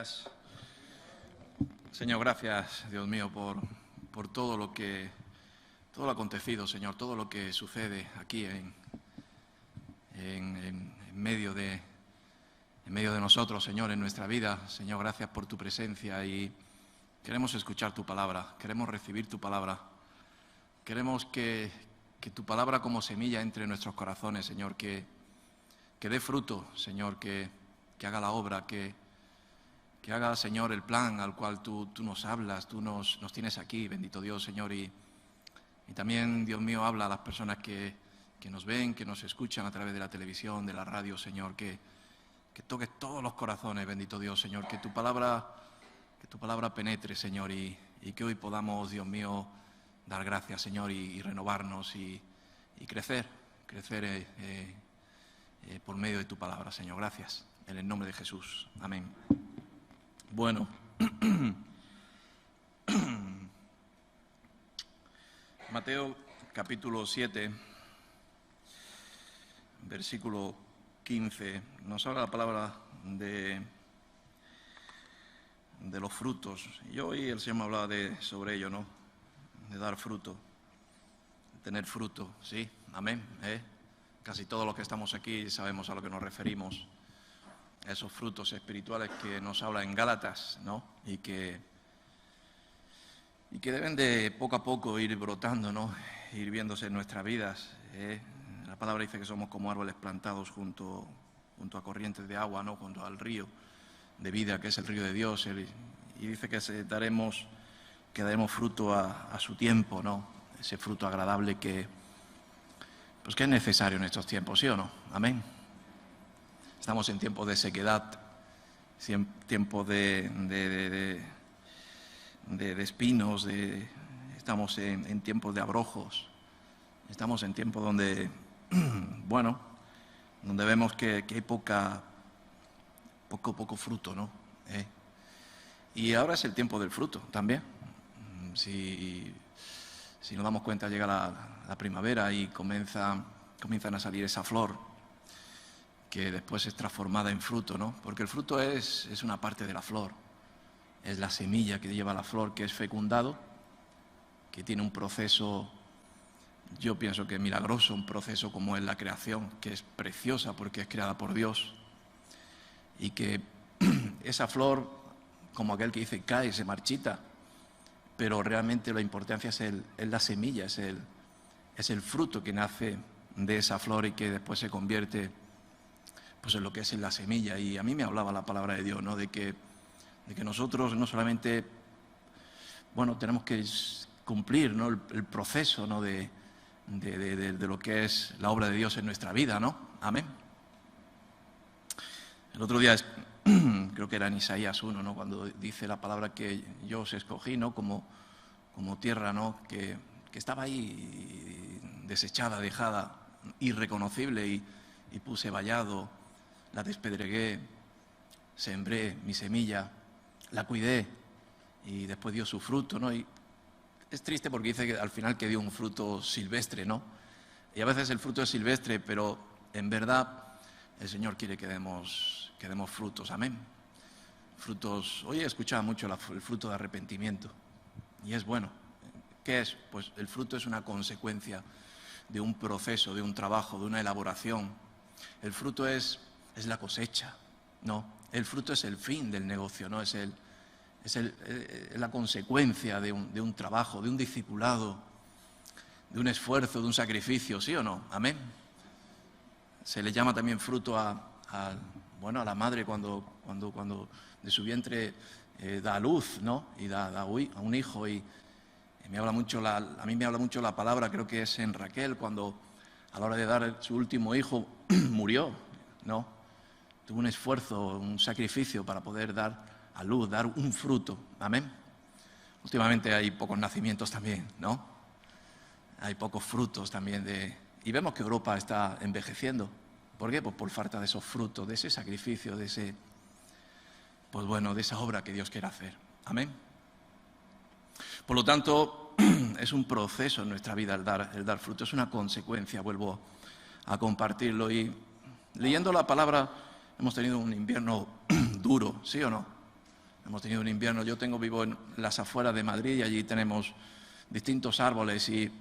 gracias. Señor, gracias, Dios mío, por todo lo acontecido, Señor, todo lo que sucede aquí en medio de nosotros, Señor, en nuestra vida. Señor, gracias por tu presencia y queremos escuchar tu palabra, queremos recibir tu palabra. Queremos que tu palabra como semilla entre en nuestros corazones, Señor, que dé fruto, Señor, que haga la obra, que haga, Señor, el plan al cual tú nos hablas, tú nos tienes aquí, bendito Dios, Señor. Y también, Dios mío, habla a las personas que nos ven, que nos escuchan a través de la televisión, de la radio, Señor, que toques todos los corazones, bendito Dios, Señor, que tu palabra penetre, Señor, y que hoy podamos, Dios mío, dar gracias, Señor, y renovarnos y crecer por medio de tu palabra, Señor. Gracias, en el nombre de Jesús. Amén. Bueno, Mateo capítulo 7, versículo 15, nos habla la palabra de los frutos. Y hoy el Señor me hablaba sobre ello, ¿no? De dar fruto, de tener fruto, sí, amén. Casi todos los que estamos aquí sabemos a lo que nos referimos. Esos frutos espirituales que nos habla en Gálatas, ¿no? Y que deben de poco a poco ir brotando, ¿no? Ir viéndose en nuestras vidas. La palabra dice que somos como árboles plantados junto a corrientes de agua, ¿no? Junto al río de vida, que es el río de Dios. Y dice que daremos fruto a su tiempo, ¿no? Ese fruto agradable que es necesario en estos tiempos, ¿sí o no? Amén. Estamos en tiempos de sequedad, tiempos de espinos, estamos en tiempos de abrojos, estamos en tiempos donde, donde vemos que hay poco fruto, ¿no? Y ahora es el tiempo del fruto también. Si nos damos cuenta, llega la primavera y comienzan a salir esa flor que después es transformada en fruto, ¿no? Porque el fruto es una parte de la flor, es la semilla que lleva la flor, que es fecundado, que tiene un proceso, yo pienso que milagroso, un proceso como es la creación, que es preciosa porque es creada por Dios, y que esa flor, como aquel que dice, cae, se marchita, pero realmente la importancia es la semilla, es el fruto que nace de esa flor y que después se convierte en lo que es en la semilla. Y a mí me hablaba la palabra de Dios, ¿no? De que nosotros no solamente, tenemos que cumplir, ¿no? el proceso, ¿no? de lo que es la obra de Dios en nuestra vida, ¿no? Amén. El otro día, creo que era en Isaías 1, ¿no? Cuando dice la palabra que yo os escogí, ¿no? Como tierra, ¿no? Que estaba ahí desechada, dejada, irreconocible, y puse vallado, la despedregué, sembré mi semilla, la cuidé y después dio su fruto, ¿no? Y es triste porque dice que al final que dio un fruto silvestre, ¿no? Y a veces el fruto es silvestre, pero en verdad el Señor quiere que demos frutos, amén. Frutos, hoy he escuchado mucho el fruto de arrepentimiento y es bueno. ¿Qué es? Pues el fruto es una consecuencia de un proceso, de un trabajo, de una elaboración. El fruto es la cosecha, ¿no? El fruto es el fin del negocio, ¿no? Es la consecuencia de un trabajo, de un discipulado, de un esfuerzo, de un sacrificio, ¿sí o no? Amén. Se le llama también fruto a la madre cuando de su vientre da a luz, ¿no? Y da a un hijo. Y a mí me habla mucho la palabra, creo que es en Raquel, cuando a la hora de dar su último hijo murió, ¿no? Tuvo un esfuerzo, un sacrificio para poder dar a luz, dar un fruto. Amén. Últimamente hay pocos nacimientos también, ¿no? Hay pocos frutos también y vemos que Europa está envejeciendo. ¿Por qué? Pues por falta de esos frutos, de ese sacrificio, de esa obra que Dios quiere hacer. Amén. Por lo tanto, es un proceso en nuestra vida el dar fruto, es una consecuencia, vuelvo a compartirlo. Y leyendo la palabra, hemos tenido un invierno duro, ¿sí o no? Hemos tenido un invierno, vivo en las afueras de Madrid y allí tenemos distintos árboles y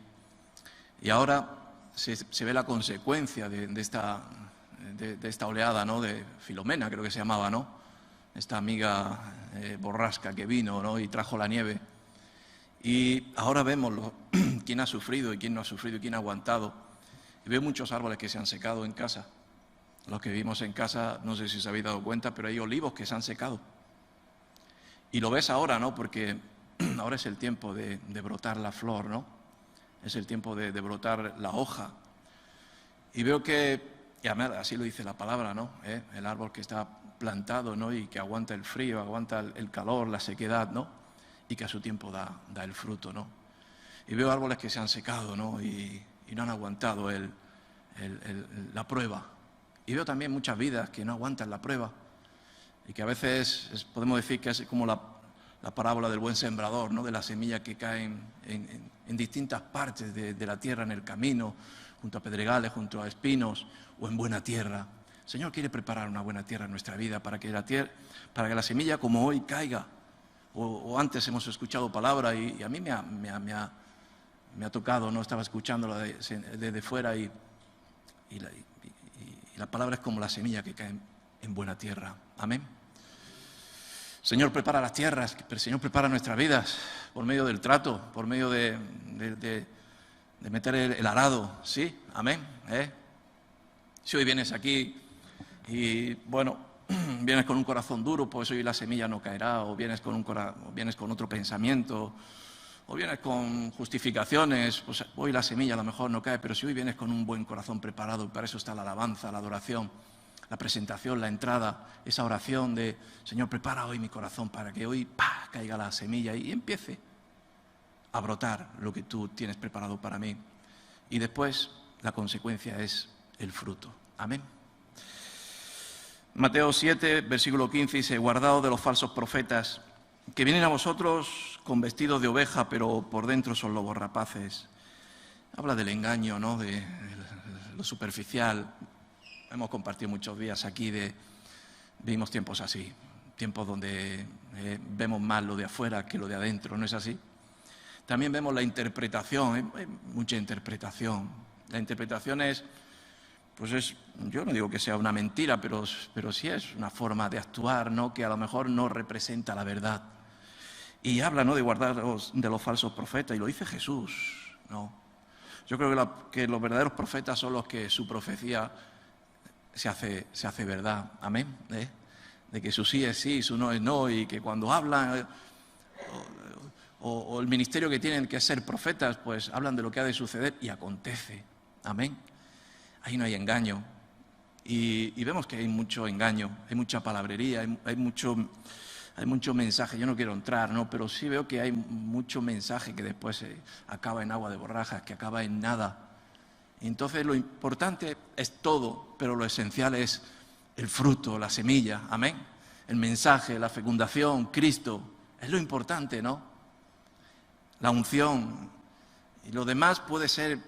ahora se ve la consecuencia de esta oleada, ¿no? De Filomena, creo que se llamaba, ¿no? Esta amiga borrasca que vino, ¿no? Y trajo la nieve. Y ahora vemos quién ha sufrido y quién no ha sufrido y quién ha aguantado. Y veo muchos árboles que se han secado en casa. Los que vivimos en casa, no sé si os habéis dado cuenta, pero hay olivos que se han secado. Y lo ves ahora, ¿no? Porque ahora es el tiempo de brotar la flor, ¿no? Es el tiempo de brotar la hoja. Y veo que, y además así lo dice la palabra, ¿no? El árbol que está plantado, ¿no? Y que aguanta el frío, aguanta el calor, la sequedad, ¿no? Y que a su tiempo da el fruto, ¿no? Y veo árboles que se han secado, ¿no? Y no han aguantado la prueba. Y veo también muchas vidas que no aguantan la prueba. Y que a veces podemos decir que es como la parábola del buen sembrador, ¿no? De la semilla que cae en distintas partes de la tierra, en el camino, junto a pedregales, junto a espinos o en buena tierra. El Señor quiere preparar una buena tierra en nuestra vida para que la semilla como hoy caiga. O antes hemos escuchado palabra y a mí me ha tocado, ¿no? Estaba escuchándola desde fuera y la palabra es como la semilla que cae en buena tierra. Amén. Señor, prepara las tierras, Señor, prepara nuestras vidas por medio del trato, por medio de meter el arado, ¿sí? Amén. Si hoy vienes aquí y, bueno, vienes con un corazón duro, pues hoy la semilla no caerá, o vienes con otro pensamiento, o vienes con justificaciones, pues hoy la semilla a lo mejor no cae, pero si hoy vienes con un buen corazón preparado, y para eso está la alabanza, la adoración, la presentación, la entrada, esa oración de Señor, prepara hoy mi corazón para que hoy caiga la semilla y empiece a brotar lo que tú tienes preparado para mí. Y después la consecuencia es el fruto. Amén. Mateo 7, versículo 15 dice, guardaos de los falsos profetas, que vienen a vosotros con vestidos de oveja, pero por dentro son lobos rapaces. Habla del engaño, ¿no? De lo superficial. Hemos compartido muchos días aquí vivimos tiempos así, tiempos donde vemos más lo de afuera que lo de adentro, ¿no es así? También vemos la interpretación, hay mucha interpretación. La interpretación yo no digo que sea una mentira, pero sí es una forma de actuar, ¿no? Que a lo mejor no representa la verdad. Y habla, ¿no? De guardaros de los falsos profetas, y lo dice Jesús, ¿no? Yo creo que los verdaderos profetas son los que su profecía se hace verdad, amén, de que su sí es sí, su no es no, y que cuando hablan o el ministerio que tienen que ser profetas, pues hablan de lo que ha de suceder y acontece, amén. Ahí no hay engaño y vemos que hay mucho engaño, hay mucha palabrería, hay mucho mensaje. Yo no quiero entrar, ¿no? Pero sí veo que hay mucho mensaje que después acaba en agua de borrajas, que acaba en nada. Entonces lo importante es todo, pero lo esencial es el fruto, la semilla, amén. El mensaje, la fecundación, Cristo, es lo importante, ¿no? La unción. Y lo demás puede ser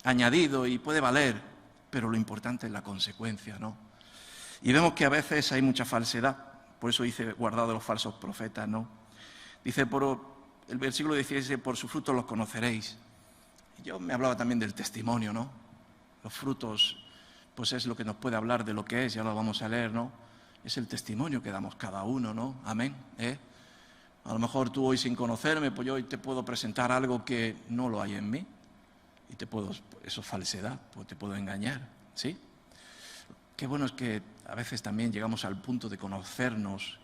añadido y puede valer, pero lo importante es la consecuencia, ¿no? Y vemos que a veces hay mucha falsedad, por eso dice, guardado de los falsos profetas, ¿no? Dice, el versículo 16 dice, por sus frutos los conoceréis. Yo me hablaba también del testimonio, ¿no? Los frutos, pues es lo que nos puede hablar de lo que es, ya lo vamos a leer, ¿no? Es el testimonio que damos cada uno, ¿no? Amén. A lo mejor tú hoy sin conocerme, pues yo hoy te puedo presentar algo que no lo hay en mí. Y eso es falsedad, pues te puedo engañar, ¿sí? Qué bueno es que a veces también llegamos al punto de conocernos,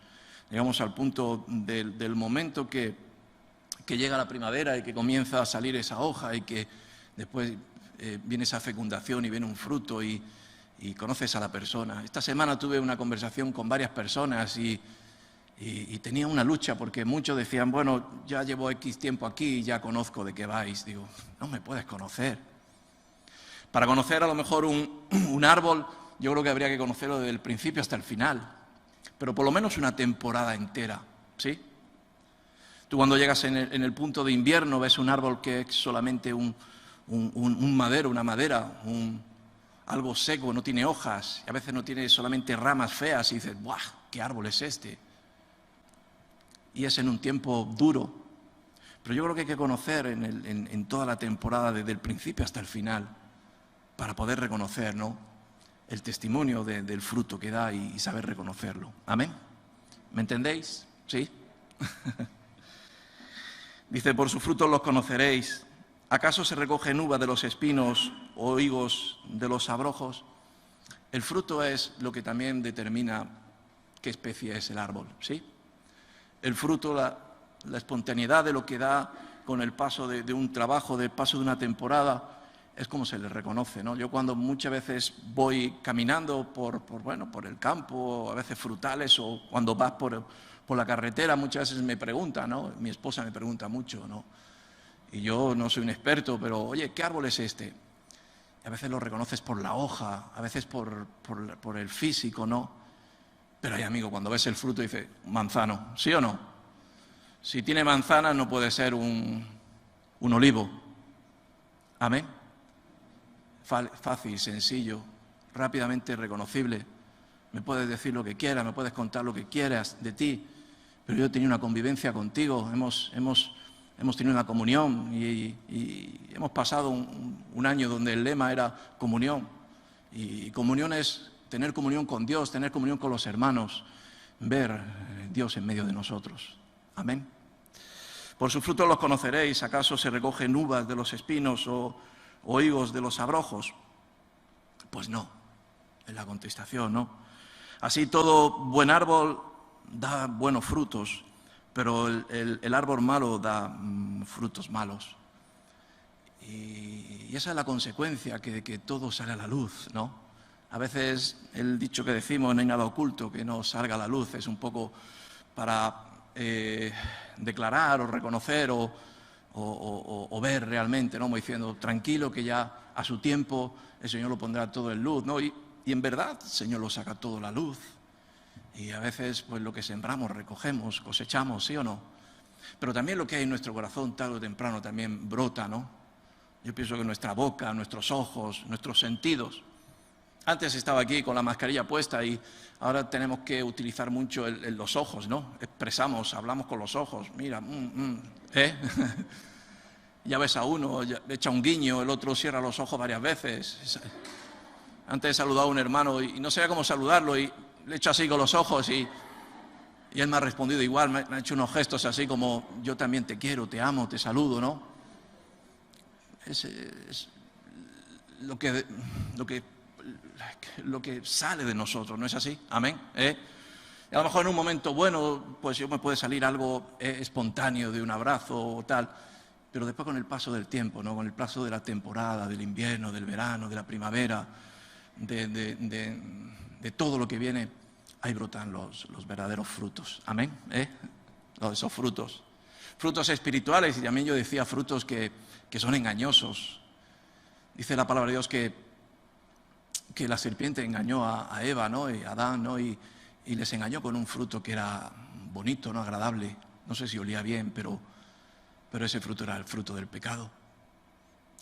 llegamos al punto del momento que llega la primavera y que comienza a salir esa hoja y que después viene esa fecundación y viene un fruto y conoces a la persona. Esta semana tuve una conversación con varias personas y tenía una lucha porque muchos decían, bueno, ya llevo X tiempo aquí y ya conozco de qué vais. Digo, no me puedes conocer. Para conocer a lo mejor un árbol, yo creo que habría que conocerlo desde el principio hasta el final, pero por lo menos una temporada entera, ¿sí? Tú cuando llegas en el punto de invierno ves un árbol que es solamente un madero, una madera, algo seco, no tiene hojas, y a veces no tiene solamente ramas feas y dices, ¡buah! ¿Qué árbol es este? y es en un tiempo duro. Pero yo creo que hay que conocer en toda la temporada, desde el principio hasta el final, para poder reconocer, ¿no?, el testimonio del fruto que da y saber reconocerlo. ¿Amén? ¿Me entendéis? ¿Sí? Dice, por sus frutos los conoceréis. ¿Acaso se recogen uvas de los espinos o higos de los abrojos? El fruto es lo que también determina qué especie es el árbol, ¿sí? El fruto, la espontaneidad de lo que da con el paso de un trabajo, del paso de una temporada, es como se le reconoce, ¿no? Yo cuando muchas veces voy caminando por el campo, a veces frutales, o cuando vas por la carretera, muchas veces me preguntan, ¿no? Mi esposa me pregunta mucho, ¿no? Y yo no soy un experto, pero, oye, ¿qué árbol es este? Y a veces lo reconoces por la hoja, a veces por el físico, ¿no? Pero, amigo, cuando ves el fruto dices, manzano, ¿sí o no? Si tiene manzanas no puede ser un olivo. Amén. Fácil, sencillo, rápidamente reconocible. Me puedes decir lo que quieras, me puedes contar lo que quieras de ti, pero yo he tenido una convivencia contigo, hemos tenido una comunión y hemos pasado un año donde el lema era comunión. Y comunión es tener comunión con Dios, tener comunión con los hermanos, ver Dios en medio de nosotros. Amén. Por sus frutos los conoceréis. ¿Acaso se recogen uvas de los espinos o higos de los abrojos? Pues no, es la contestación, ¿no? Así todo buen árbol da buenos frutos, pero el árbol malo da frutos malos. Y esa es la consecuencia, que todo sale a la luz, ¿no? A veces el dicho que decimos, no hay nada oculto que no salga a la luz, es un poco para declarar o reconocer o ver realmente, ¿no? Como diciendo, tranquilo, que ya a su tiempo el Señor lo pondrá todo en luz, ¿no? Y en verdad el Señor lo saca todo a la luz. Y a veces, pues lo que sembramos, recogemos, cosechamos, ¿sí o no? Pero también lo que hay en nuestro corazón, tarde o temprano, también brota, ¿no? Yo pienso que nuestra boca, nuestros ojos, nuestros sentidos. Antes estaba aquí con la mascarilla puesta y ahora tenemos que utilizar mucho los ojos, ¿no? Expresamos, hablamos con los ojos. Mira, ¿eh? Ya ves a uno, le echa un guiño, el otro cierra los ojos varias veces. Antes he saludado a un hermano y no sabía cómo saludarlo y le he hecho así con los ojos y él me ha respondido igual, me ha hecho unos gestos así como, yo también te quiero, te amo, te saludo, ¿no? Es lo que sale de nosotros, ¿no es así? Amén. Y a lo mejor en un momento bueno, pues yo me puede salir algo espontáneo de un abrazo o tal, pero después con el paso del tiempo, ¿no? Con el paso de la temporada, del invierno, del verano, de la primavera, de todo lo que viene, ahí brotan los verdaderos frutos. Amén. Esos frutos. Frutos espirituales, y también yo decía frutos que son engañosos. Dice la palabra de Dios que la serpiente engañó a Eva, ¿no? Y a Adán, ¿no? Y les engañó con un fruto que era bonito, ¿no? Agradable. No sé si olía bien, pero ese fruto era el fruto del pecado.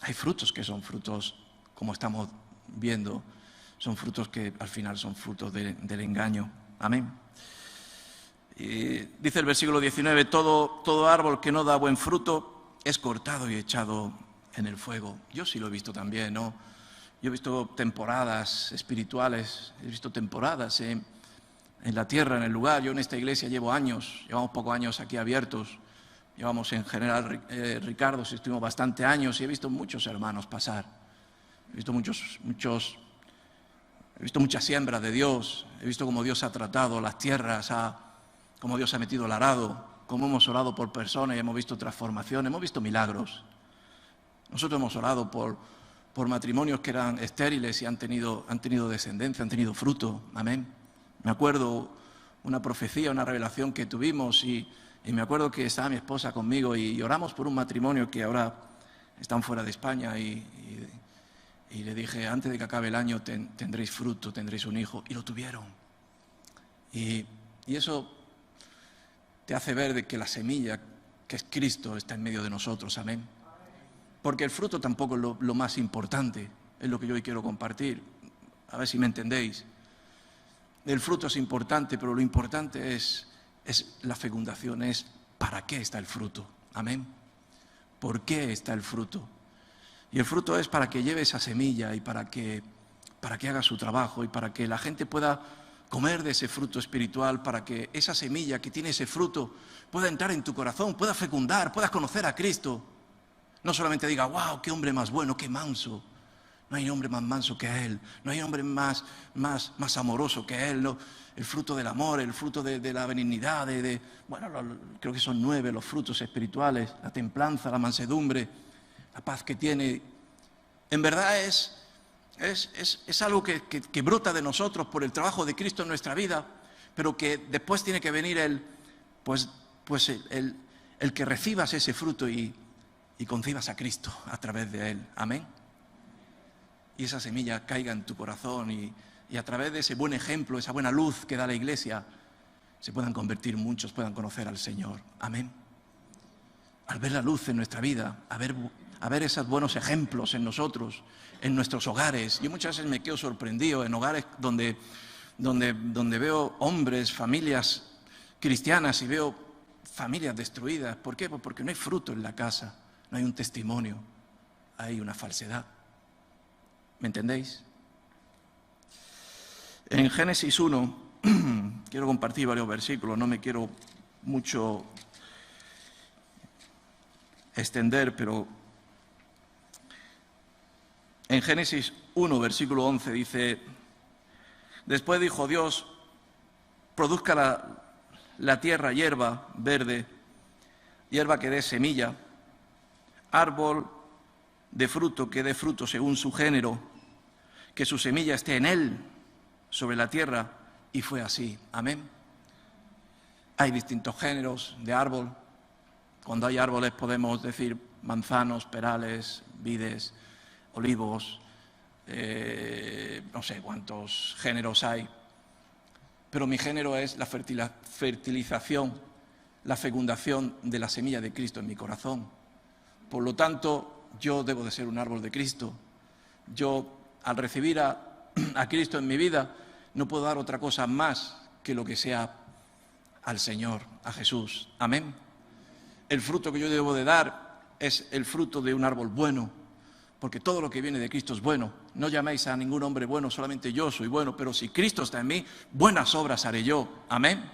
Hay frutos que son frutos, como estamos viendo, son frutos que al final son frutos del engaño. Amén. Y dice el versículo 19, todo árbol que no da buen fruto es cortado y echado en el fuego. Yo sí lo he visto también, ¿no? Yo he visto temporadas espirituales, he visto temporadas en la tierra, en el lugar. Yo en esta iglesia llevamos pocos años aquí abiertos. Llevamos en general, Ricardo, estuvimos bastante años y he visto muchos hermanos pasar. He visto he visto muchas siembras de Dios. He visto cómo Dios ha tratado las tierras, cómo Dios ha metido el arado, cómo hemos orado por personas y hemos visto transformación, hemos visto milagros. Nosotros hemos orado por matrimonios que eran estériles y han tenido descendencia, han tenido fruto. Amén. Me acuerdo una profecía, una revelación que tuvimos y me acuerdo que estaba mi esposa conmigo y oramos por un matrimonio que ahora están fuera de España y le dije, antes de que acabe el año tendréis fruto, tendréis un hijo, y lo tuvieron. Y eso te hace ver de que la semilla, que es Cristo, está en medio de nosotros. Amén. Porque el fruto tampoco es lo más importante, es lo que yo hoy quiero compartir. A ver si me entendéis. El fruto es importante, pero lo importante es es la fecundación, es ¿para qué está el fruto? Amén. ¿Por qué está el fruto? Y el fruto es para que lleve esa semilla y para que haga su trabajo y para que la gente pueda comer de ese fruto espiritual, para que esa semilla que tiene ese fruto pueda entrar en tu corazón, pueda fecundar, puedas conocer a Cristo. No solamente diga, wow, qué hombre más bueno, qué manso. No hay hombre más manso que Él, no hay hombre más amoroso que Él. No. El fruto del amor, el fruto de la benignidad, creo que son 9 los frutos espirituales, la templanza, la mansedumbre, la paz que tiene. En verdad es algo que brota de nosotros por el trabajo de Cristo en nuestra vida, pero que después tiene que venir el que recibas ese fruto y concibas a Cristo a través de Él. Amén. Y esa semilla caiga en tu corazón y a través de ese buen ejemplo, esa buena luz que da la Iglesia, se puedan convertir muchos, puedan conocer al Señor. Amén. Al ver la luz en nuestra vida, a ver esos buenos ejemplos en nosotros, en nuestros hogares. Yo muchas veces me quedo sorprendido en hogares donde veo hombres, familias cristianas y veo familias destruidas. ¿Por qué? Pues porque no hay fruto en la casa, no hay un testimonio, hay una falsedad. ¿Me entendéis? En Génesis 1, quiero compartir varios versículos, no me quiero mucho extender, pero en Génesis 1, versículo 11 dice, después dijo Dios, produzca la tierra hierba verde, hierba que dé semilla, árbol de fruto que dé fruto según su género, que su semilla esté en él, sobre la tierra, y fue así. Amén. Hay distintos géneros de árbol. Cuando hay árboles podemos decir manzanos, perales, vides, olivos, no sé cuántos géneros hay. Pero mi género es la fertilización, la fecundación de la semilla de Cristo en mi corazón. Por lo tanto, yo debo de ser un árbol de Cristo. Yo, al recibir a Cristo en mi vida, no puedo dar otra cosa más que lo que sea al Señor, a Jesús. Amén. El fruto que yo debo de dar es el fruto de un árbol bueno, porque todo lo que viene de Cristo es bueno. No llaméis a ningún hombre bueno, solamente yo soy bueno, pero si Cristo está en mí, buenas obras haré yo. Amén.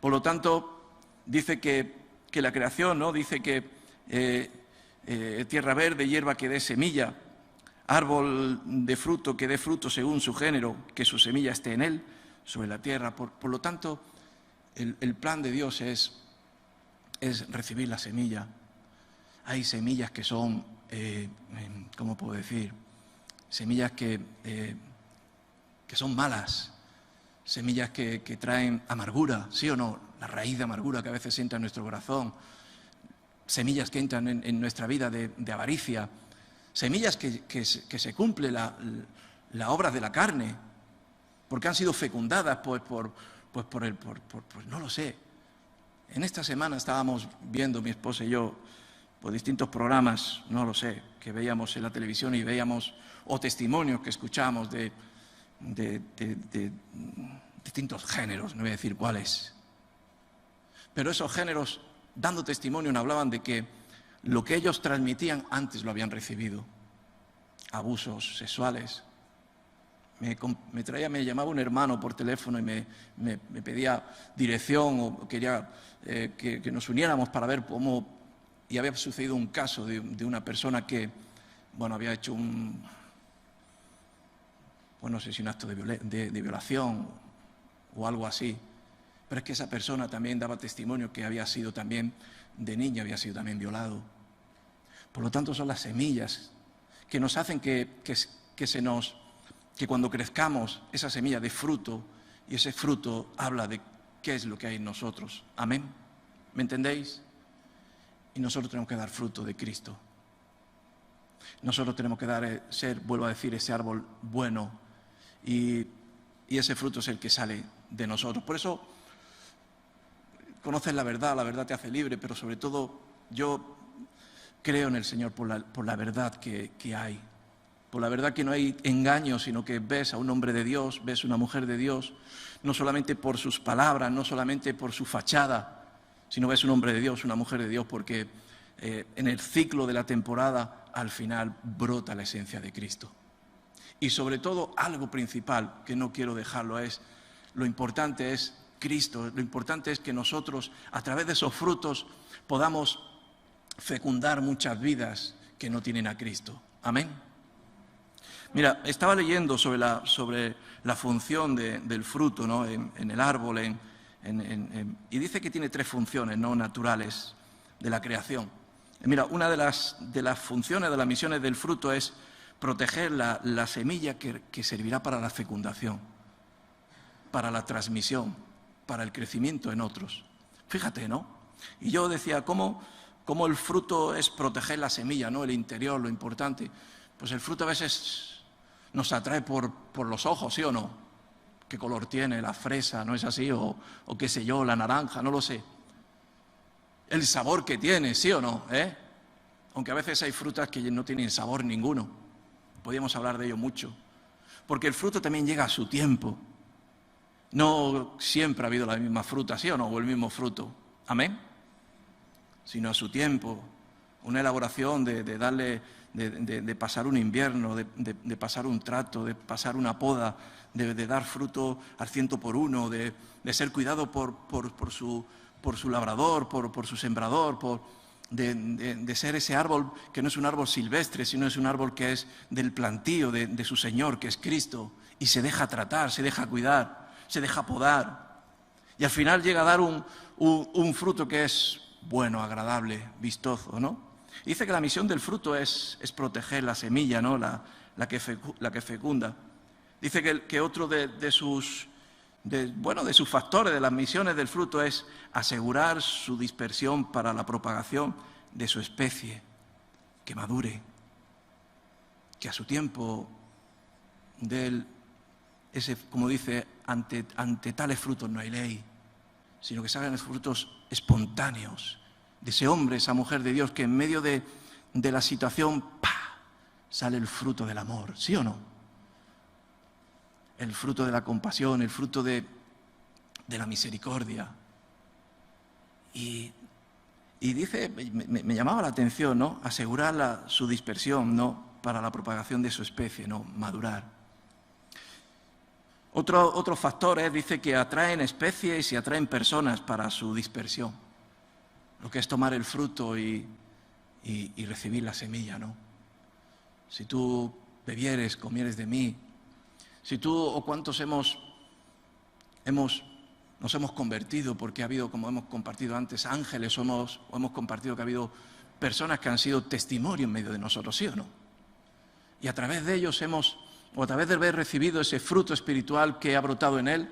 Por lo tanto, dice que la creación, ¿no? Dice que tierra verde, hierba que dé semilla, árbol de fruto que dé fruto según su género, que su semilla esté en él, sobre la tierra. Por lo tanto, el plan de Dios es recibir la semilla. Hay semillas que son, ¿cómo puedo decir? Semillas que son malas, semillas que traen amargura, ¿sí o no? La raíz de amargura que a veces entra en nuestro corazón, semillas que entran en nuestra vida de avaricia, semillas que se cumple la obra de la carne, porque han sido fecundadas no lo sé. En esta semana estábamos viendo, mi esposa y yo, por distintos programas, no lo sé, que veíamos en la televisión y veíamos, o testimonios que escuchamos de distintos géneros, no voy a decir cuáles. Pero esos géneros, dando testimonio, nos hablaban de que lo que ellos transmitían antes lo habían recibido. Abusos sexuales. Me llamaba un hermano por teléfono y me pedía dirección o quería que nos uniéramos para ver cómo. Y había sucedido un caso de una persona que, había hecho un acto de violación o algo así. Pero es que esa persona también daba testimonio que había sido también, de niña había sido también violado. Por lo tanto, son las semillas que nos hacen que cuando crezcamos, esa semilla dé fruto, y ese fruto habla de qué es lo que hay en nosotros. Amén. ¿Me entendéis? Y nosotros tenemos que dar fruto de Cristo. Nosotros tenemos que vuelvo a decir, ese árbol bueno, y ese fruto es el que sale de nosotros. Por eso, conoces la verdad te hace libre, pero sobre todo yo creo en el Señor por la verdad que hay. Pues la verdad que no hay engaño, sino que ves a un hombre de Dios, ves una mujer de Dios, no solamente por sus palabras, no solamente por su fachada, sino ves un hombre de Dios, una mujer de Dios, porque en el ciclo de la temporada al final brota la esencia de Cristo. Y sobre todo algo principal que no quiero dejarlo es, lo importante es Cristo, lo importante es que nosotros a través de esos frutos podamos fecundar muchas vidas que no tienen a Cristo. Amén. Mira, estaba leyendo sobre la función del fruto, ¿no? en el árbol, y dice que tiene 3 funciones, ¿no? naturales de la creación. Mira, una de las funciones, de las misiones del fruto es proteger la semilla que servirá para la fecundación, para la transmisión, para el crecimiento en otros. Fíjate, ¿no? Y yo decía, ¿cómo el fruto es proteger la semilla, ¿no? El interior, lo importante? Pues el fruto a veces nos atrae por los ojos, ¿sí o no? ¿Qué color tiene la fresa, no es así? O qué sé yo, la naranja, no lo sé. El sabor que tiene, ¿sí o no? Aunque a veces hay frutas que no tienen sabor ninguno. Podríamos hablar de ello mucho. Porque el fruto también llega a su tiempo. No siempre ha habido la misma fruta, ¿sí o no? O el mismo fruto. ¿Amén? Sino a su tiempo. Una elaboración de pasar un invierno, de pasar un trato, de pasar una poda, de dar fruto al 100%, de ser cuidado por su labrador, por su sembrador, de ser ese árbol que no es un árbol silvestre, sino es un árbol que es del plantío de su Señor, que es Cristo, y se deja tratar, se deja cuidar, se deja podar, y al final llega a dar un fruto que es bueno, agradable, vistoso, ¿no? Dice que la misión del fruto es proteger la semilla, ¿no? la que fecunda. Dice que otro de sus factores, de las misiones del fruto, es asegurar su dispersión para la propagación de su especie, que madure, que a su tiempo como dice, ante tales frutos no hay ley, sino que salgan los frutos espontáneos de ese hombre, esa mujer de Dios, que en medio de la situación, ¡pah!, sale el fruto del amor, ¿sí o no? El fruto de la compasión, el fruto de la misericordia. Y dice, me llamaba la atención, ¿no? Asegurar su dispersión, ¿no? Para la propagación de su especie, ¿no? Madurar. Otro factor es, dice, que atraen especies y atraen personas para su dispersión. Lo que es tomar el fruto y recibir la semilla, ¿no? Si tú bebieres, comieres de mí, si tú o cuántos nos hemos convertido, porque ha habido, como hemos compartido antes, ángeles, o hemos compartido que ha habido personas que han sido testimonio en medio de nosotros, ¿sí o no? Y a través de ellos a través de haber recibido ese fruto espiritual que ha brotado en él,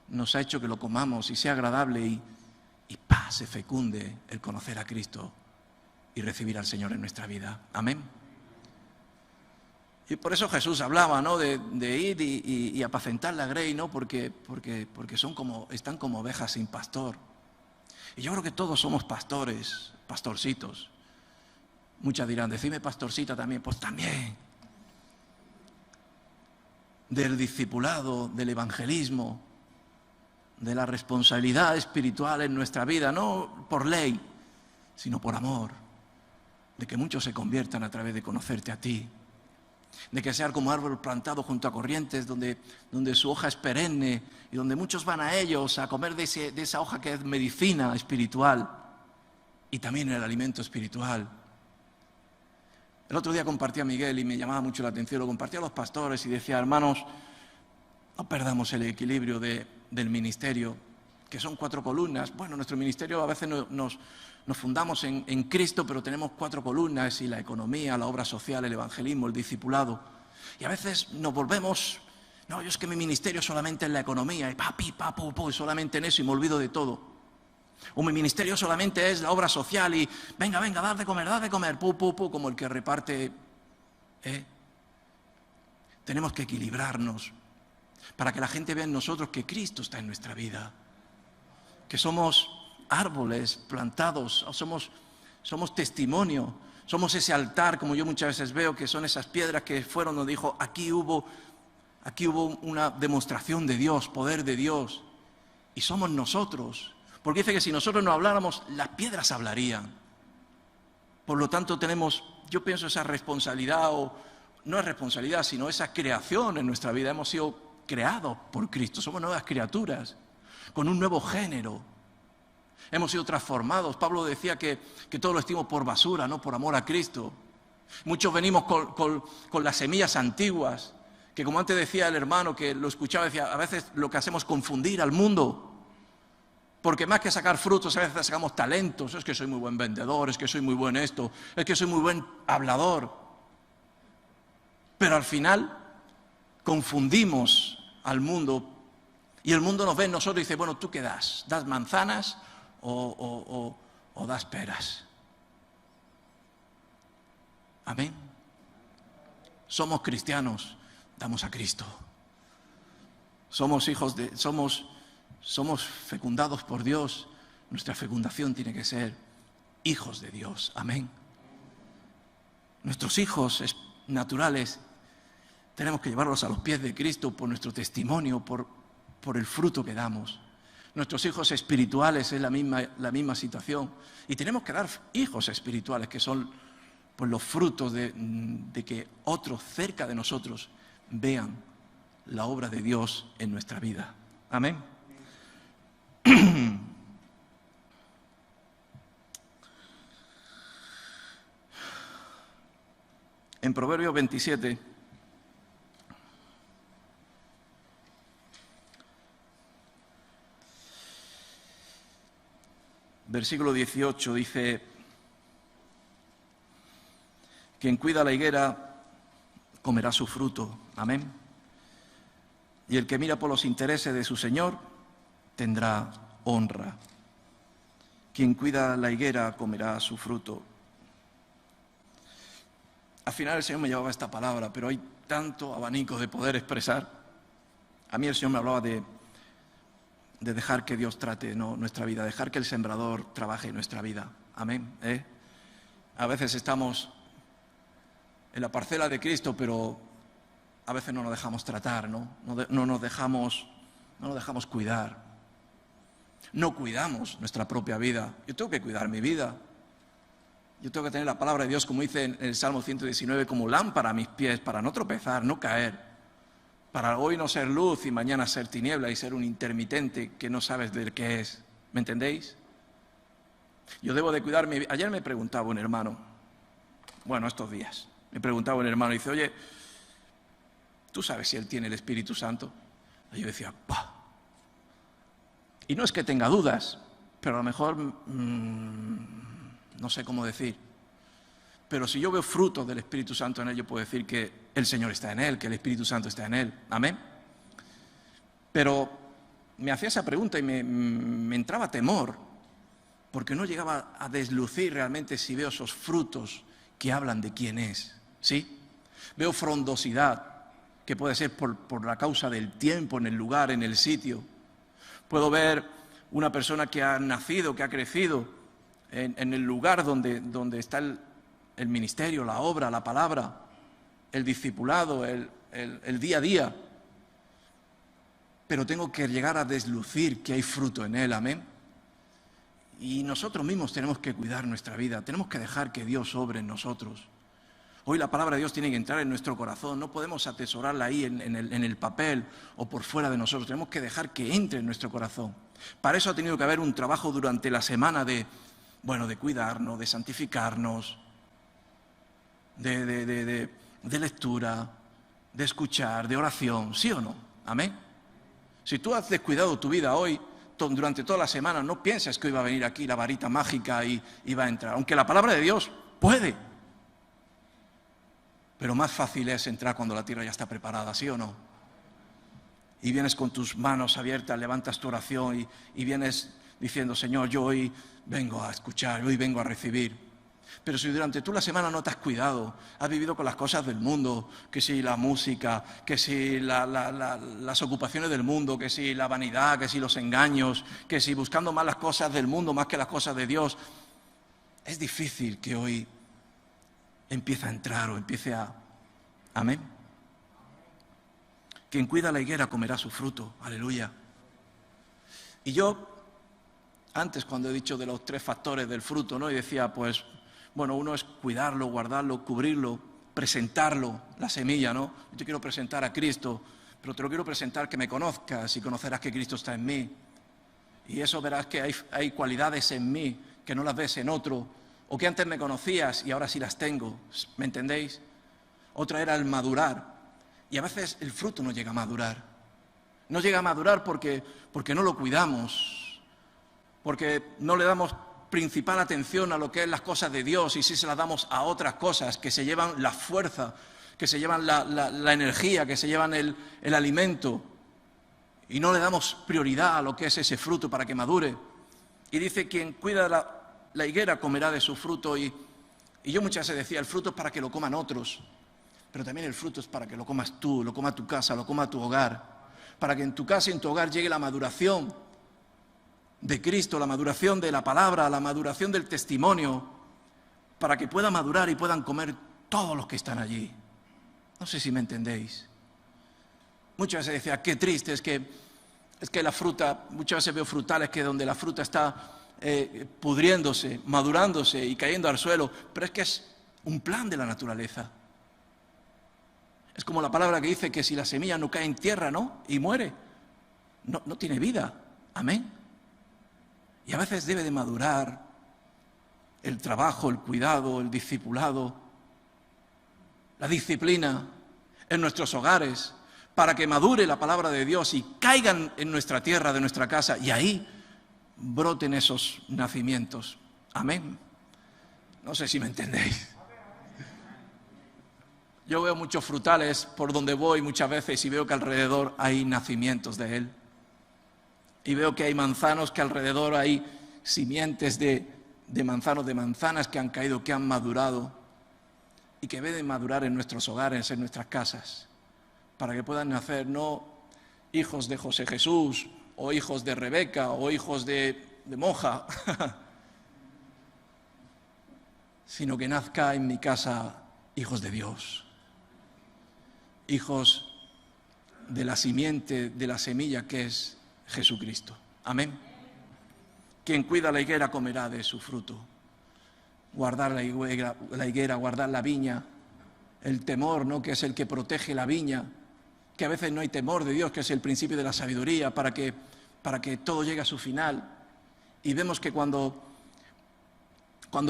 nos ha hecho que lo comamos y sea agradable y ¡pah!, se fecunde el conocer a Cristo y recibir al Señor en nuestra vida. Amén. Y por eso Jesús hablaba, ¿no?, de ir y apacentar la grey, ¿no? Porque están como ovejas sin pastor. Y yo creo que todos somos pastores, pastorcitos. Muchas dirán, decime pastorcita también. Pues también. Del discipulado, del evangelismo, de la responsabilidad espiritual en nuestra vida, no por ley, sino por amor, de que muchos se conviertan a través de conocerte a ti, de que sean como árbol plantado junto a corrientes, donde su hoja es perenne y donde muchos van a ellos a comer de esa hoja que es medicina espiritual y también el alimento espiritual. El otro día compartía a Miguel y me llamaba mucho la atención, lo compartía a los pastores y decía, hermanos, no perdamos el equilibrio del ministerio, que son 4 columnas. Bueno, nuestro ministerio a veces nos fundamos en Cristo, pero tenemos 4 columnas, y la economía, la obra social, el evangelismo, el discipulado. Y a veces nos volvemos, no, yo es que mi ministerio solamente es la economía, y solamente en eso y me olvido de todo. O mi ministerio solamente es la obra social y venga, dar de comer, como el que reparte. Tenemos que equilibrarnos para que la gente vea en nosotros que Cristo está en nuestra vida, que somos árboles plantados, somos testimonio, Somos ese altar, como yo muchas veces veo, que son esas piedras que fueron donde dijo, aquí hubo una demostración de Dios, poder de Dios. Y somos nosotros. Porque dice que si nosotros no habláramos, las piedras hablarían. Por lo tanto tenemos, yo pienso, esa responsabilidad, o no es responsabilidad, sino esa creación en nuestra vida. Hemos sido creados por Cristo, somos nuevas criaturas, con un nuevo género. Hemos sido transformados. Pablo decía que todo lo estimamos por basura, no por amor a Cristo. Muchos venimos con las semillas antiguas, que como antes decía el hermano que lo escuchaba, decía, a veces lo que hacemos es confundir al mundo. Porque más que sacar frutos, a veces sacamos talentos. Es que soy muy buen vendedor, es que soy muy buen esto, es que soy muy buen hablador. Pero al final confundimos al mundo y el mundo nos ve en nosotros y dice, bueno, ¿tú qué das? ¿Das manzanas o das peras? Amén. Somos cristianos, damos a Cristo. Somos hijos de... Somos fecundados por Dios. Nuestra fecundación tiene que ser hijos de Dios. Amén. Nuestros hijos naturales tenemos que llevarlos a los pies de Cristo por nuestro testimonio, por el fruto que damos. Nuestros hijos espirituales es la misma situación. Y tenemos que dar hijos espirituales, que son pues, los frutos de que otros cerca de nosotros vean la obra de Dios en nuestra vida. Amén. En Proverbios 27, versículo 18, dice, quien cuida la higuera comerá su fruto. Amén. Y el que mira por los intereses de su Señor tendrá honra. Quien cuida la higuera comerá su fruto. Al final el Señor me llevaba esta palabra, pero hay tanto abanico de poder expresar. A mí el Señor me hablaba de dejar que Dios trate nuestra vida, dejar que el sembrador trabaje en nuestra vida. Amén. A veces estamos en la parcela de Cristo, pero a veces no nos dejamos tratar, no nos dejamos cuidar. No cuidamos nuestra propia vida. Yo tengo que cuidar mi vida. Yo tengo que tener la palabra de Dios, como dice en el Salmo 119, como lámpara a mis pies, para no tropezar, no caer. Para hoy no ser luz y mañana ser tiniebla y ser un intermitente que no sabes de qué es. ¿Me entendéis? Yo debo de cuidar mi vida. Ayer me preguntaba un hermano, estos días, me preguntaba un hermano y dice, oye, ¿tú sabes si él tiene el Espíritu Santo? Y yo decía, ¡pah! Y no es que tenga dudas, pero a lo mejor no sé cómo decir. Pero si yo veo frutos del Espíritu Santo en él, yo puedo decir que el Señor está en él, que el Espíritu Santo está en él. Amén. Pero me hacía esa pregunta y me entraba temor, porque no llegaba a deslucir realmente si veo esos frutos que hablan de quién es. ¿Sí? Veo frondosidad, que puede ser por la causa del tiempo, en el lugar, en el sitio. Puedo ver una persona que ha nacido, que ha crecido en el lugar donde está el ministerio, la obra, la palabra, el discipulado, el día a día. Pero tengo que llegar a deslucir que hay fruto en él, amén. Y nosotros mismos tenemos que cuidar nuestra vida, tenemos que dejar que Dios obre en nosotros. Hoy la palabra de Dios tiene que entrar en nuestro corazón, no podemos atesorarla ahí en el papel o por fuera de nosotros, tenemos que dejar que entre en nuestro corazón. Para eso ha tenido que haber un trabajo durante la semana de cuidarnos, de santificarnos, de lectura, de escuchar, de oración, ¿sí o no? Amén. Si tú has descuidado tu vida hoy, durante toda la semana, no pienses que hoy va a venir aquí la varita mágica y va a entrar, aunque la palabra de Dios puede. Pero más fácil es entrar cuando la tierra ya está preparada, ¿sí o no? Y vienes con tus manos abiertas, levantas tu oración y vienes diciendo, Señor, yo hoy vengo a escuchar, hoy vengo a recibir. Pero si durante tú la semana no te has cuidado, has vivido con las cosas del mundo, que si la música, que si las ocupaciones del mundo, que si la vanidad, que si los engaños, que si buscando más las cosas del mundo más que las cosas de Dios, es difícil que hoy empiece a entrar o empiece a... Amén. Quien cuida la higuera comerá su fruto. Aleluya. Y yo, antes cuando he dicho de los 3 factores del fruto, ¿no? Y decía, pues, bueno, uno es cuidarlo, guardarlo, cubrirlo, presentarlo, la semilla, ¿no? Yo te quiero presentar a Cristo, pero te lo quiero presentar que me conozcas y conocerás que Cristo está en mí. Y eso verás que hay cualidades en mí que no las ves en otro, o que antes me conocías y ahora sí las tengo. ¿Me entendéis? Otra era el madurar. Y a veces el fruto no llega a madurar. No llega a madurar porque no lo cuidamos, porque no le damos principal atención a lo que es las cosas de Dios, y si se las damos a otras cosas que se llevan la fuerza, que se llevan la energía, que se llevan el alimento, y no le damos prioridad a lo que es ese fruto para que madure. Y dice, quien cuida la higuera comerá de su fruto, y yo muchas veces decía, el fruto es para que lo coman otros, pero también el fruto es para que lo comas tú, lo coma tu casa, lo coma tu hogar, para que en tu casa y en tu hogar llegue la maduración de Cristo, la maduración de la palabra, la maduración del testimonio, para que pueda madurar y puedan comer todos los que están allí. No sé si me entendéis. Muchas veces decía, qué triste, es que la fruta, muchas veces veo frutales que donde la fruta está pudriéndose, madurándose y cayendo al suelo, pero es que es un plan de la naturaleza. Es como la palabra que dice que si la semilla no cae en tierra, ¿no? Y muere, no tiene vida. Amén. Y a veces debe de madurar el trabajo, el cuidado, el discipulado, la disciplina en nuestros hogares, para que madure la palabra de Dios y caigan en nuestra tierra, de nuestra casa, y ahí broten esos nacimientos. Amén. No sé si me entendéis. Yo veo muchos frutales por donde voy muchas veces y veo que alrededor hay nacimientos de él. Y veo que hay manzanos, que alrededor hay simientes de manzanos, de manzanas que han caído, que han madurado y que deben madurar en nuestros hogares, en nuestras casas, para que puedan nacer no hijos de José Jesús o hijos de Rebeca o hijos de Moja, sino que nazca en mi casa hijos de Dios, hijos de la simiente, de la semilla que es Jesucristo. Amén. Quien cuida la higuera comerá de su fruto. Guardar la higuera, guardar la viña, el temor, ¿no?, que es el que protege la viña, que a veces no hay temor de Dios, que es el principio de la sabiduría, para que todo llegue a su final. Y vemos que cuando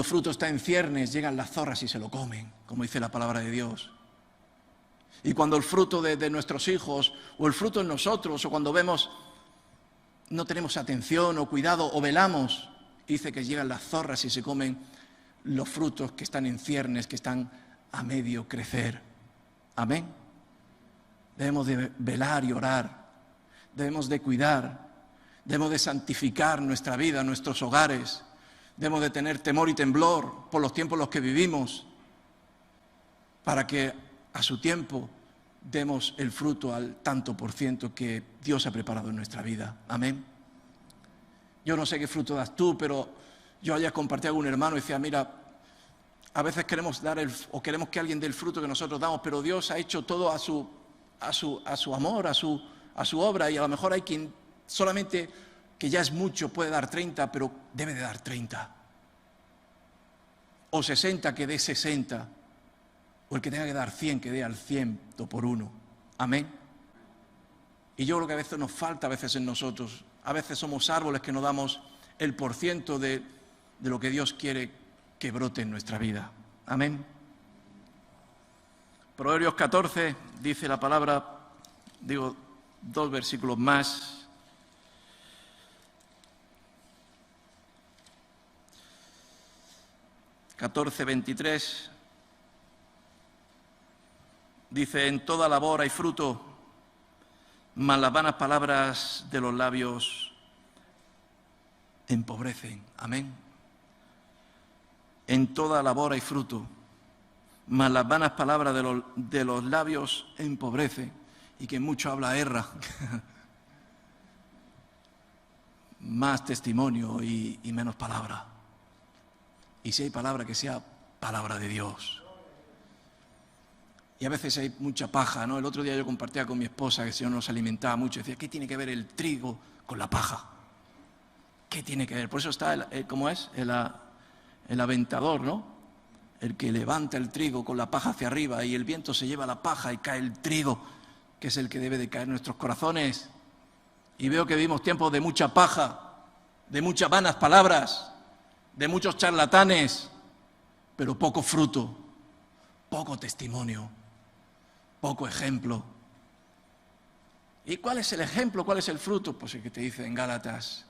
fruto está en ciernes, llegan las zorras y se lo comen, como dice la palabra de Dios. Y cuando el fruto de nuestros hijos, o el fruto en nosotros, o cuando vemos, no tenemos atención o cuidado o velamos, dice que llegan las zorras y se comen los frutos que están en ciernes, que están a medio crecer. Amén. Debemos de velar y orar, debemos de cuidar, debemos de santificar nuestra vida, nuestros hogares, debemos de tener temor y temblor por los tiempos en los que vivimos, para que a su tiempo demos el fruto al tanto por ciento que Dios ha preparado en nuestra vida. Amén. Yo no sé qué fruto das tú, pero yo ayer compartí a algún hermano y decía, mira, a veces queremos dar o queremos que alguien dé el fruto que nosotros damos, pero Dios ha hecho todo a su amor, a su obra, y a lo mejor hay quien solamente, que ya es mucho, puede dar 30, pero debe de dar 30. O 60, que dé 60. O el que tenga que dar 100, que dé al 100 por uno. Amén. Y yo creo que a veces nos falta, a veces en nosotros, a veces somos árboles que no damos el % de lo que Dios quiere que brote en nuestra vida. Amén. Proverbios 14 dice la palabra, digo 2 versículos más. (14:23) dice, en toda labor hay fruto, mas las vanas palabras de los labios empobrecen. Amén. En toda labor hay fruto, mas las vanas palabras de los labios empobrecen. Y que mucho habla erra. Más testimonio y menos palabra. Y si hay palabra, que sea palabra de Dios. Y a veces hay mucha paja, ¿no? El otro día yo compartía con mi esposa que el Señor nos alimentaba mucho. Decía, ¿qué tiene que ver el trigo con la paja? ¿Qué tiene que ver? Por eso está, ¿cómo es? El aventador, ¿no? El que levanta el trigo con la paja hacia arriba y el viento se lleva la paja y cae el trigo, que es el que debe de caer en nuestros corazones. Y veo que vivimos tiempos de mucha paja, de muchas vanas palabras, de muchos charlatanes, pero poco fruto, poco testimonio, poco ejemplo. ¿Y cuál es el ejemplo? ¿Cuál es el fruto? Pues el que te dice en Gálatas,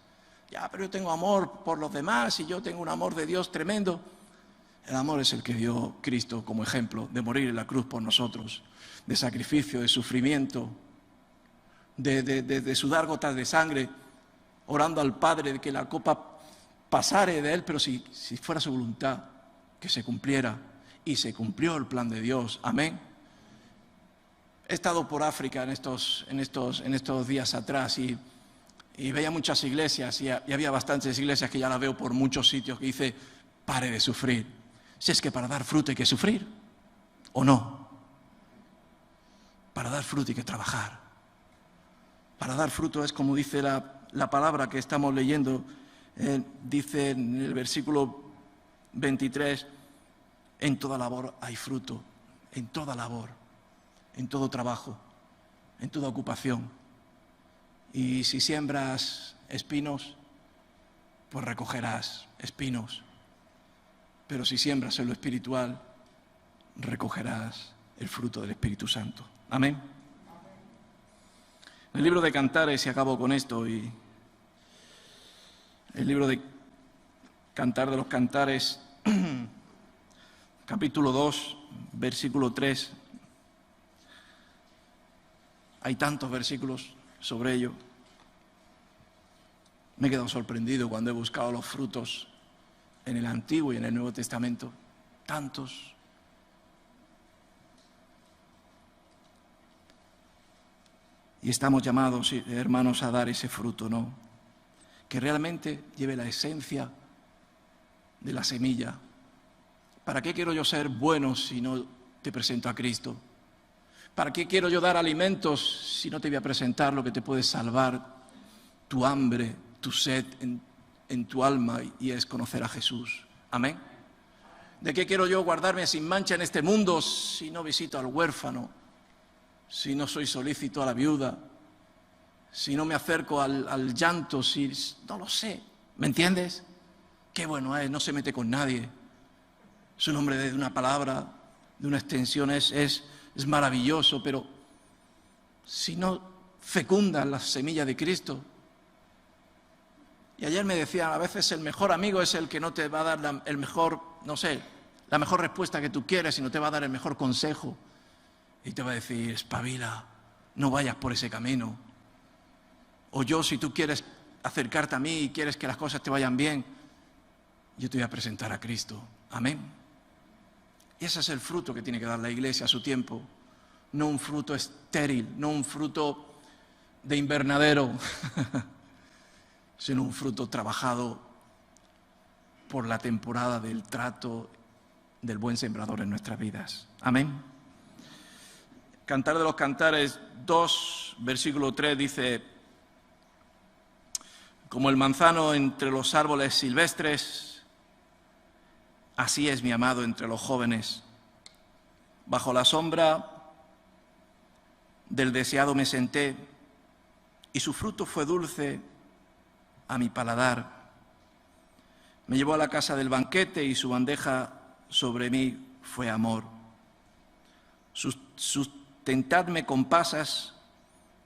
ya, pero yo tengo amor por los demás y yo tengo un amor de Dios tremendo. El amor es el que dio Cristo como ejemplo de morir en la cruz por nosotros, de sacrificio, de sufrimiento, de sudar gotas de sangre, orando al Padre de que la copa pasare de Él, pero si fuera su voluntad, que se cumpliera. Y se cumplió el plan de Dios. Amén. He estado por África en estos días atrás y veía muchas iglesias y había bastantes iglesias que ya las veo por muchos sitios que dice, pare de sufrir. Si es que para dar fruto hay que sufrir, ¿o no? Para dar fruto hay que trabajar. Para dar fruto es como dice la palabra que estamos leyendo, dice en el versículo 23, en toda labor hay fruto, en toda labor, en todo trabajo, en toda ocupación. Y si siembras espinos, pues recogerás espinos. Pero si siembras en lo espiritual, recogerás el fruto del Espíritu Santo. Amén. El libro de Cantares, y acabo con esto, y el libro de Cantar de los Cantares, capítulo 2, versículo 3. Hay tantos versículos sobre ello. Me he quedado sorprendido cuando he buscado los frutos en el Antiguo y en el Nuevo Testamento. Tantos. Y estamos llamados, hermanos, a dar ese fruto, ¿no? Que realmente lleve la esencia de la semilla. ¿Para qué quiero yo ser bueno si no te presento a Cristo? ¿Para qué quiero yo dar alimentos si no te voy a presentar lo que te puede salvar tu hambre, tu sed en tu alma, y es conocer a Jesús? Amén. ¿De qué quiero yo guardarme sin mancha en este mundo si no visito al huérfano, si no soy solícito a la viuda, si no me acerco al llanto, si no lo sé? ¿Me entiendes? Qué bueno es, no se mete con nadie. Su nombre de una palabra, de una extensión es maravilloso, pero si no fecunda la semilla de Cristo. Y ayer me decían, a veces el mejor amigo es el que no te va a dar el mejor, no sé, la mejor respuesta que tú quieres, sino te va a dar el mejor consejo. Y te va a decir, espabila, no vayas por ese camino. O yo, si tú quieres acercarte a mí y quieres que las cosas te vayan bien, yo te voy a presentar a Cristo. Amén. Y ese es el fruto que tiene que dar la iglesia a su tiempo. No un fruto estéril, no un fruto de invernadero, sino un fruto trabajado por la temporada del trato del buen sembrador en nuestras vidas. Amén. Cantar de los Cantares 2, versículo 3 dice, como el manzano entre los árboles silvestres, así es mi amado entre los jóvenes. Bajo la sombra del deseado me senté, y su fruto fue dulce a mi paladar. Me llevó a la casa del banquete y su bandeja sobre mí fue amor. Sustentadme con pasas,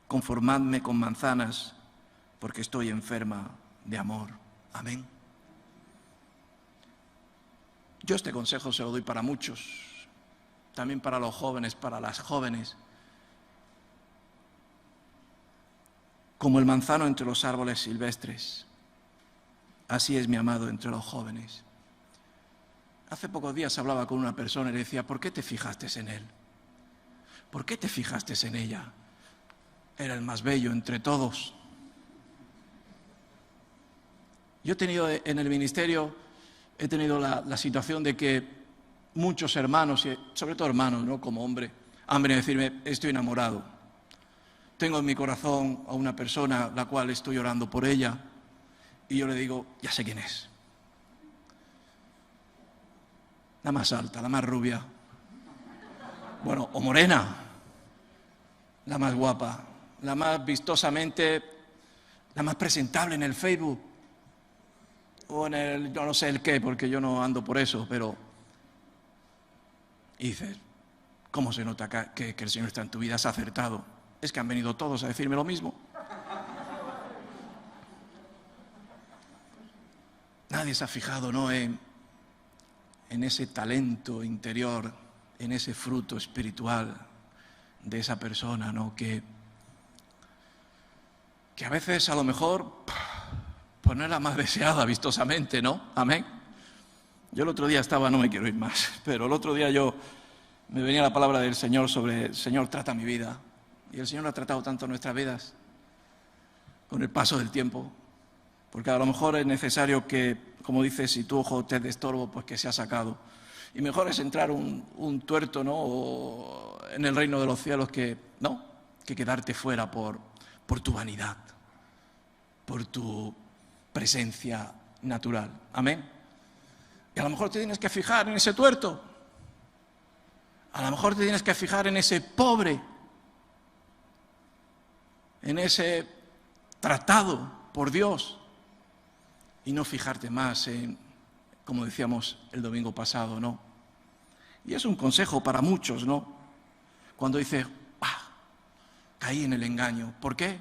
conformadme con manzanas, porque estoy enferma de amor. Amén. Yo este consejo se lo doy para muchos, también para los jóvenes, para las jóvenes. Como el manzano entre los árboles silvestres, así es mi amado entre los jóvenes. Hace pocos días hablaba con una persona y le decía, ¿por qué te fijaste en él? ¿Por qué te fijaste en ella? Era el más bello entre todos. Yo he tenido en el ministerio, la situación de que muchos hermanos, y sobre todo hermanos, ¿no?, como hombre, han venido a decirme, estoy enamorado. Tengo en mi corazón a una persona la cual estoy orando por ella y yo le digo, ya sé quién es. La más alta, la más rubia. Bueno, o morena. La más guapa, la más vistosamente, la más presentable en el Facebook. O en el, yo no sé el qué, porque yo no ando por eso, pero... Y dices, ¿cómo se nota que el Señor está en tu vida? Has acertado. Es que han venido todos a decirme lo mismo. Nadie se ha fijado, ¿no?, en ese talento interior, en ese fruto espiritual de esa persona, ¿no?, que a veces a lo mejor pues no es la más deseada vistosamente, ¿no? Amén. Yo el otro día estaba, no me quiero ir más, pero el otro día me venía la palabra del Señor sobre, Señor, trata mi vida. Y el Señor ha tratado tanto nuestras vidas con el paso del tiempo, porque a lo mejor es necesario que, como dices, si tu ojo te es de estorbo, pues que sea sacado. Y mejor es entrar un tuerto, ¿no?, o en el reino de los cielos que quedarte fuera por tu vanidad, por tu presencia natural. Amén. Y a lo mejor te tienes que fijar en ese tuerto. A lo mejor te tienes que fijar en ese pobre, en ese tratado por Dios, y no fijarte más en, como decíamos el domingo pasado, ¿no? Y es un consejo para muchos, ¿no? Cuando dices, caí en el engaño. ¿Por qué?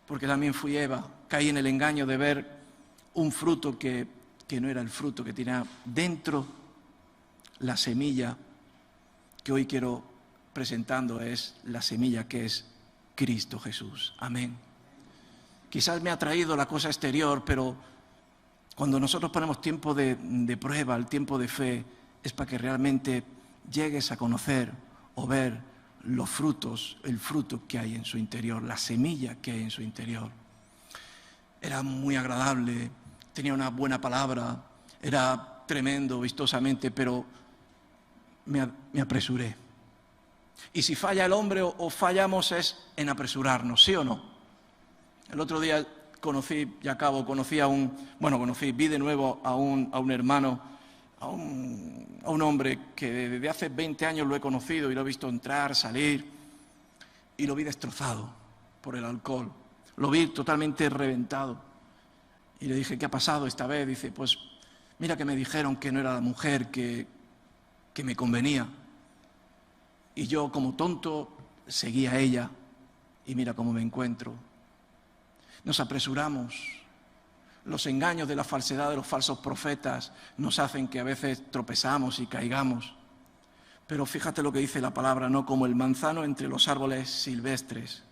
Porque también fui Eva. Caí en el engaño de ver un fruto que no era el fruto que tenía dentro. La semilla que hoy quiero presentando es la semilla que es Cristo Jesús. Amén. Quizás me ha traído la cosa exterior, pero cuando nosotros ponemos tiempo de prueba, el tiempo de fe, es para que realmente llegues a conocer o ver los frutos, el fruto que hay en su interior, la semilla que hay en su interior. Era muy agradable, tenía una buena palabra, era tremendo vistosamente, pero me apresuré. Y si falla el hombre o fallamos es en apresurarnos, ¿sí o no? El otro día vi de nuevo a un hermano, a un hombre que desde hace 20 años lo he conocido y lo he visto entrar, salir, y lo vi destrozado por el alcohol. Lo vi totalmente reventado. Y le dije, ¿qué ha pasado esta vez? Dice, pues mira que me dijeron que no era la mujer que me convenía. Y yo, como tonto, seguí a ella y mira cómo me encuentro. Nos apresuramos. Los engaños de la falsedad de los falsos profetas nos hacen que a veces tropezamos y caigamos. Pero fíjate lo que dice la palabra, ¿no? Como el manzano entre los árboles silvestres.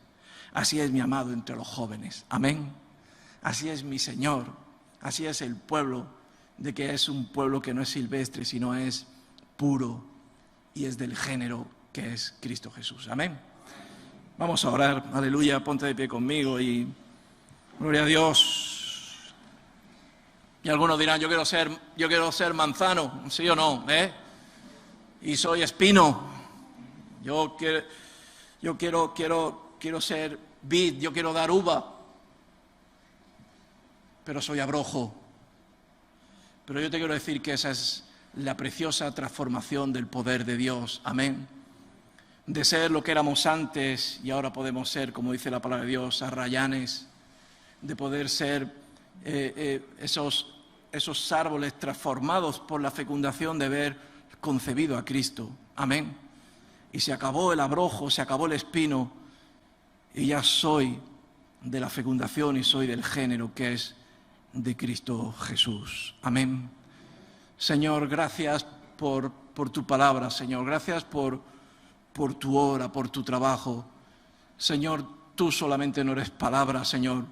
Así es mi amado entre los jóvenes. Amén. Así es mi Señor. Así es el pueblo, de que es un pueblo que no es silvestre, sino es puro y es del género que es Cristo Jesús. Amén. Vamos a orar. Aleluya. Ponte de pie conmigo y gloria a Dios. Y algunos dirán, yo quiero ser manzano, ¿sí o no? Y soy espino. Yo quiero ser vid, yo quiero dar uva. Pero soy abrojo. Pero yo te quiero decir que esa es la preciosa transformación del poder de Dios. Amén. De ser lo que éramos antes y ahora podemos ser, como dice la palabra de Dios, arrayanes. De poder ser esos árboles transformados por la fecundación de haber concebido a Cristo. Amén. Y se acabó el abrojo, se acabó el espino y ya soy de la fecundación y soy del género que es de Cristo Jesús. Amén. Señor, gracias por tu palabra, Señor. Gracias por tu hora, por tu trabajo. Señor, tú solamente no eres palabra, Señor.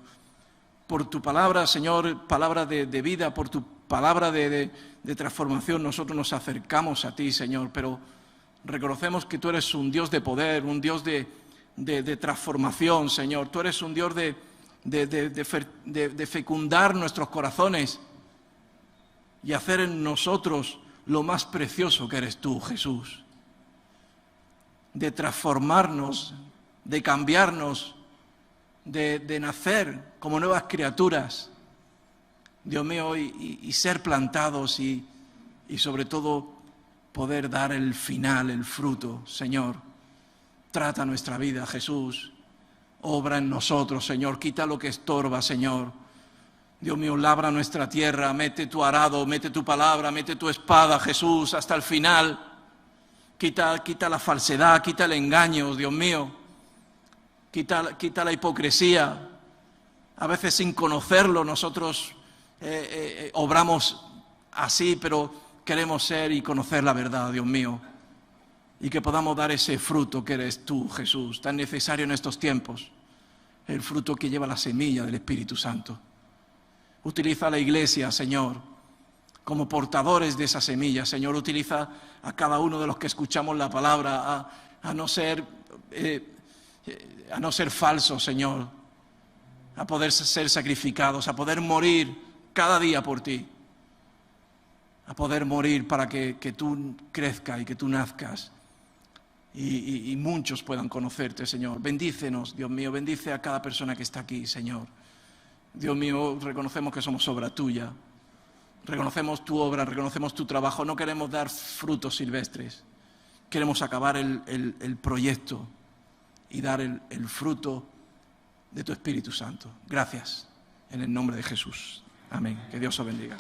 Por tu palabra, Señor, palabra de vida, por tu palabra de transformación, nosotros nos acercamos a ti, Señor, pero reconocemos que tú eres un Dios de poder, un Dios de transformación, Señor. Tú eres un Dios de fecundar nuestros corazones y hacer en nosotros lo más precioso que eres tú, Jesús. de transformarnos, de cambiarnos, de nacer como nuevas criaturas, Dios mío, y ser plantados y sobre todo poder dar el final, el fruto. Señor, trata nuestra vida, Jesús, obra en nosotros, Señor, quita lo que estorba, Señor. Dios mío, labra nuestra tierra, mete tu arado, mete tu palabra, mete tu espada, Jesús, hasta el final. Quita la falsedad, quita el engaño, Dios mío. Quita la hipocresía. A veces sin conocerlo nosotros obramos así, pero queremos ser y conocer la verdad, Dios mío. Y que podamos dar ese fruto que eres tú, Jesús, tan necesario en estos tiempos. El fruto que lleva la semilla del Espíritu Santo. Utiliza a la iglesia, Señor, como portadores de esa semilla. Señor, utiliza a cada uno de los que escuchamos la palabra a no ser falsos, Señor, a poder ser sacrificados, a poder morir cada día por ti, a poder morir para que tú crezcas y que tú nazcas y muchos puedan conocerte, Señor. Bendícenos, Dios mío, bendice a cada persona que está aquí, Señor. Dios mío, reconocemos que somos obra tuya, reconocemos tu obra, reconocemos tu trabajo, no queremos dar frutos silvestres, queremos acabar el proyecto y dar el fruto de tu Espíritu Santo. Gracias, en el nombre de Jesús. Amén. Que Dios os bendiga.